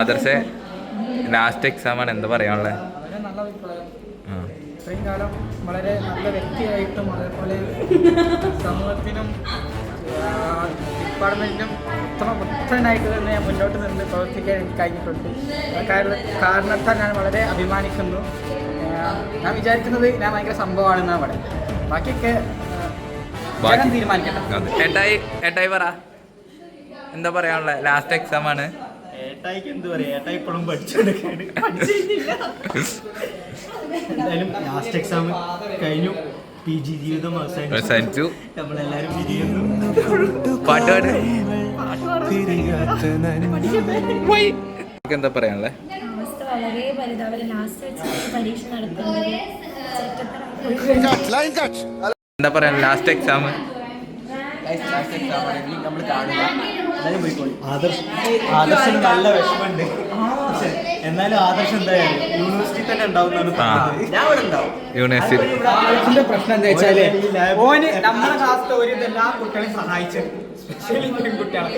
മദർസെ last exam ആണ്, എന്താ പറയാനുള്ളത്? വളരെ നല്ല അഭിപ്രായം. ഇത്രയും കാലം വളരെ നല്ല വ്യക്തിയായിട്ടും അതേപോലെ സമൂഹത്തിനും ഡിപ്പാർട്ട്മെൻറ്റിനും ഉത്തമനായിട്ട് തന്നെ ഞാൻ മുന്നോട്ട് നിന്ന് പ്രവർത്തിക്കാൻ എനിക്ക് കഴിഞ്ഞിട്ടുണ്ട്. കാരണത്താൽ ഞാൻ വളരെ അഭിമാനിക്കുന്നു. ഞാൻ വിചാരിക്കുന്നത് ഞാൻ ഭയങ്കര സംഭവമാണെന്നാണ് അവിടെ. ബാക്കിയൊക്കെ തീരുമാനിക്കട്ടെ. ഏട്ടായി പറ, എന്താ പറയാനുള്ളത്? ലാസ്റ്റ് എക്സാം ആണ്. ഏട്ടായിക്ക് എന്ത് പറയാ, ഏട്ടായി ഇപ്പോഴും പഠിച്ചുകൊണ്ടിരിക്കുകയാണ്. എന്തായാലും ലാസ്റ്റ് എക്സാം കഴിഞ്ഞു, PG ജീവിതം അവസാനിച്ചു. നമ്മളെല്ലാരും പിരിയുന്നു. പാട്ടുപാട് എന്താ പറയാനുള്ളത്? വളരെ പരിതാപകരം. ലാസ്റ്റ് വെച്ച് പരീക്ഷ നടത്തുന്നത് എന്താ പറയാ? ലാസ്റ്റ് എക്സാം നമ്മൾ കാണില്ല. ആദർശന് നല്ല വിഷമമുണ്ട്. എന്നാലും ആദർശം എന്തായാലും യൂണിവേഴ്സിറ്റി തന്നെ ഉണ്ടാവുന്നതാണ്. ഞാൻ ഇവിടെ ഉണ്ടാവും. യൂണിവേഴ്സിറ്റി പ്രശ്നം എന്താ വെച്ചാല് ഓന് നമ്മുടെ ക്ലാസ്സിലെ ഒരു എല്ലാ കുട്ടികളെയും സഹായിച്ചത്, സ്പെഷ്യലി കുട്ടികളെ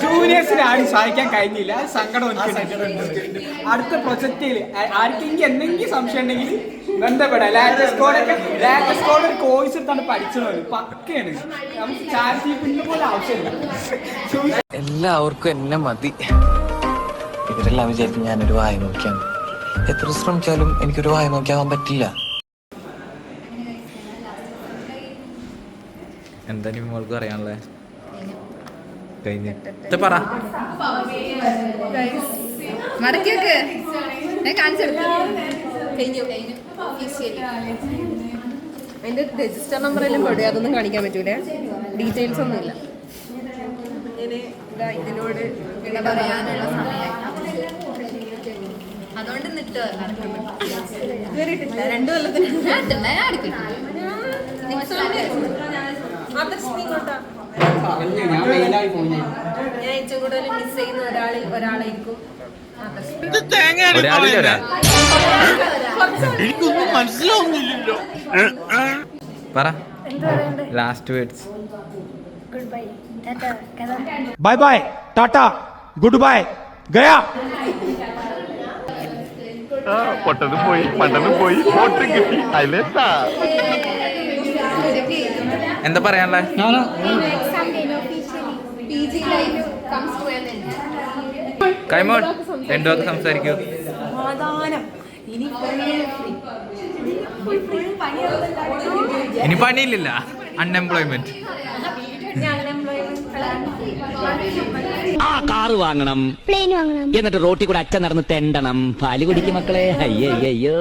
ജൂനിയേഴ്സിനെ ആരും സഹായിക്കാൻ കഴിഞ്ഞില്ല. സങ്കടം. അടുത്ത പ്രൊജക്റ്റിൽ ആർക്കെങ്കിലും എന്തെങ്കിലും സംശയം ഉണ്ടെങ്കിൽ ബന്ധപ്പെടാം. ലാറ്റസ്റ്റ് കോഡ് ഒരു കോഴ്സ് എടുത്താണ് പഠിച്ചത്. പക്കയാണ്. നമുക്ക് ചാരിറ്റി പിന്നെ പോലെ ആവശ്യമില്ല. എല്ലാവർക്കും എന്നെ മതി. ഇവരെല്ലാം വിചാരിക്കും ഞാനൊരു വായ നോക്കിയാണ്. എത്ര ശ്രമിച്ചാലും എനിക്കൊരു വായ നോക്കിയാവാൻ പറ്റില്ല. എന്താ നിങ്ങൾക്ക് അറിയാനുള്ളത്? കഴിഞ്ഞ് പറ. മടക്കിയൊക്കെ ഞാൻ കാണിച്ചെടുത്തു. അതിന്റെ രജിസ്റ്റർ നമ്പർ എല്ലാം പെടുക, അതൊന്നും കാണിക്കാൻ പറ്റൂലേ, ഡീറ്റെയിൽസ് ഒന്നുമില്ല. ഇതിനോട് പറയാനുള്ള സമയം അതുകൊണ്ട് കേറിയിട്ടില്ല. 2 കൊല്ലത്തിന് ഞാൻ ഏറ്റവും കൂടുതൽ മിസ് ചെയ്യുന്ന ഒരാളായിരിക്കും. എനിക്കൊന്നും മനസ്സിലാവുന്നില്ലല്ലോ. പറ last words. Bye bye, tata, good bye, ഗയാ. പൊട്ടത് പോയി, പണ്ടത് പോയി, ഫോട്ടോ കിട്ടി. അതിലെത്താ എന്താ പറയാനുള്ളത്? കൈമോൻ രണ്ടു വാക്ക് സംസാരിക്കൂ. ഇനി പണിയില്ല, അൺഎംപ്ലോയ്മെന്റ്. ആ കാറ് വാങ്ങണം, പ്ലെയിൻ വാങ്ങണം, എന്നിട്ട് റോട്ടിൽ കൂടെ അച്ഛൻ നടന്ന് തെണ്ടണം. പാല് കുടിക്കും മക്കളെ. അയ്യോ.